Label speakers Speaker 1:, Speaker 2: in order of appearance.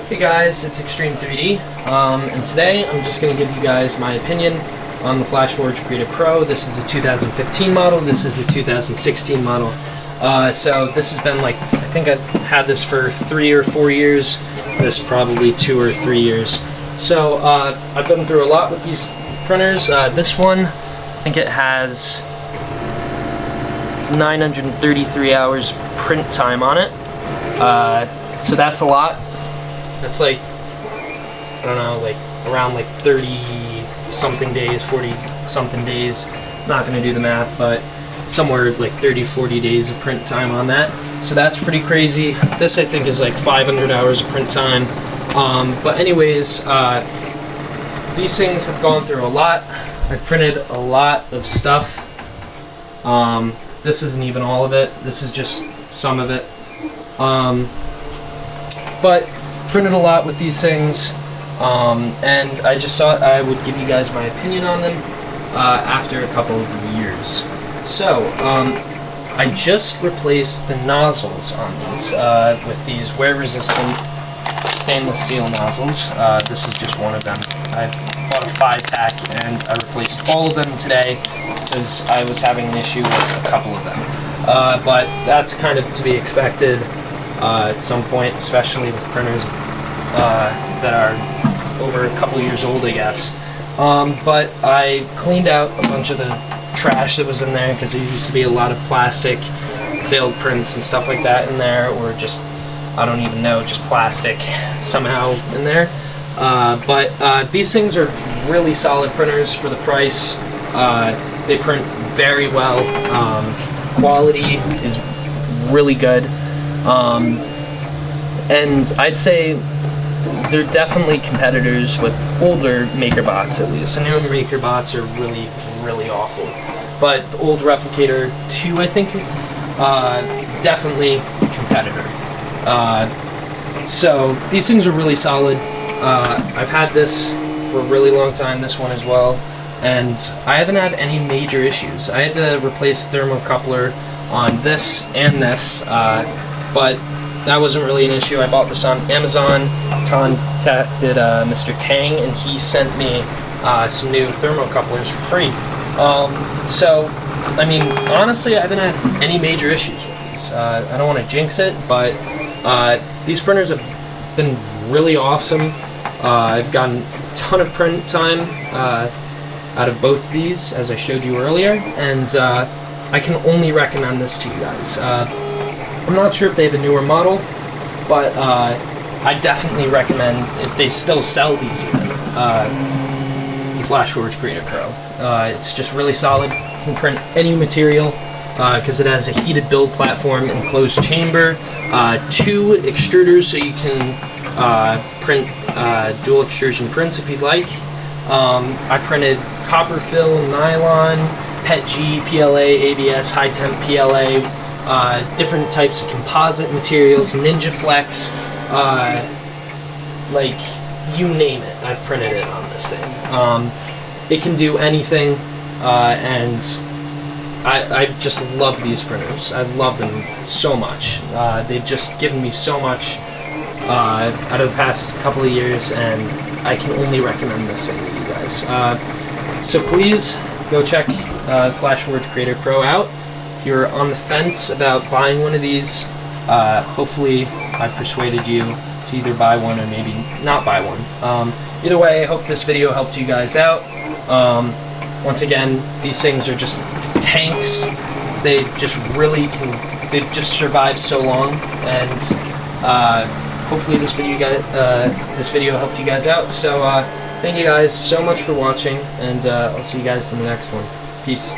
Speaker 1: Hey guys, it's Extreme 3D, and today I'm just going to give you guys my opinion on the Flashforge Creative Pro. This is the 2015 model, this is the 2016 model. So this has been like, I think I've had this for 3 or 4 years, this probably 2 or 3 years. So I've been through a lot with these printers. This one, I think it has 933 hours print time on it. So that's a lot. That's like, I don't know, like around like 30 something days, 40 something days. Not gonna do the math, but somewhere like 30-40 days of print time on that. So that's pretty crazy. This I think is like 500 hours of print time. But anyways, these things have gone through a lot. I've printed a lot of stuff. This isn't even all of it. This is just some of it. But printed a lot with these things, and I just thought I would give you guys my opinion on them after a couple of years. So, I just replaced the nozzles on these with these wear-resistant stainless steel nozzles. This is just one of them. I bought a 5-pack and I replaced all of them today because I was having an issue with a couple of them. But that's kind of to be expected at some point, especially with printers that are over a couple years old, I guess. But I cleaned out a bunch of the trash that was in there because there used to be a lot of plastic, failed prints and stuff like that in there, or just, I don't even know, just plastic somehow in there. But these things are really solid printers for the price. They print very well. Quality is really good. And I'd say they're definitely competitors with older MakerBots, at least. The newer MakerBots are really, really awful. But the old Replicator 2, I think, definitely a competitor. So these things are really solid. I've had this for a really long time, this one as well, and I haven't had any major issues. I had to replace the thermocoupler on this and this, but that wasn't really an issue. I bought this on Amazon, contacted Mr. Tang, and he sent me some new thermocouplers for free. So, I mean, honestly, I haven't had any major issues with these. I don't want to jinx it, but these printers have been really awesome. I've gotten a ton of print time out of both of these, as I showed you earlier, and I can only recommend this to you guys. I'm not sure if they have a newer model, but I definitely recommend, if they still sell these even, the Flashforge Creative Pro. It's just really solid. You can print any material because it has a heated build platform, enclosed chamber, 2 extruders so you can print dual extrusion prints if you'd like. I printed copper fill, nylon, PETG, PLA, ABS, high temp PLA, different types of composite materials, Ninja Flex, like you name it, I've printed it on this thing. It can do anything, and I just love these printers. I love them so much. They've just given me so much out of the past couple of years, and I can only recommend this thing to you guys. So please go check Flashforge Creative Pro out. If you're on the fence about buying one of these, hopefully I've persuaded you to either buy one or maybe not buy one. Either way, I hope this video helped you guys out. Once again, these things are just tanks. They just really can, they've just survived so long, and hopefully this video helped you guys out. So thank you guys so much for watching, and I'll see you guys in the next one. Peace.